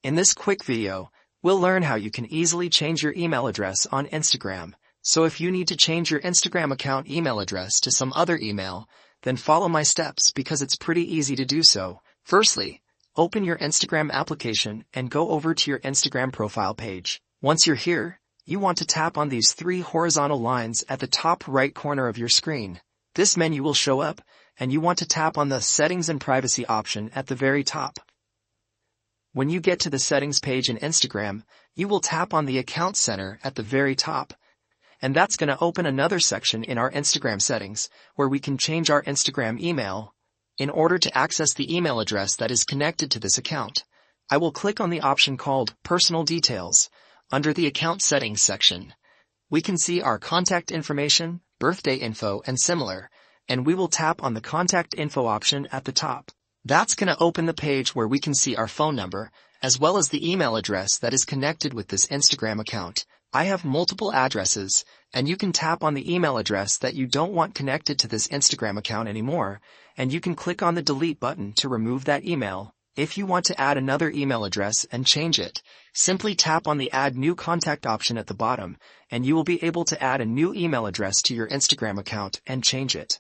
In this quick video, we'll learn how you can easily change your email address on Instagram. So if you need to change your Instagram account email address to some other email, then follow my steps because it's pretty easy to do so. Firstly, open your Instagram application and go over to your Instagram profile page. Once you're here, you want to tap on these three horizontal lines at the top right corner of your screen. This menu will show up, and you want to tap on the Settings and Privacy option at the very top. When you get to the settings page in Instagram, you will tap on the Account Center at the very top. And that's going to open another section in our Instagram settings, where we can change our Instagram email in order to access the email address that is connected to this account. I will click on the option called Personal Details under the Account Settings section. We can see our contact information, birthday info, and similar, and we will tap on the Contact Info option at the top. That's going to open the page where we can see our phone number, as well as the email address that is connected with this Instagram account. I have multiple addresses, and you can tap on the email address that you don't want connected to this Instagram account anymore, and you can click on the Delete button to remove that email. If you want to add another email address and change it, simply tap on the Add New Contact option at the bottom, and you will be able to add a new email address to your Instagram account and change it.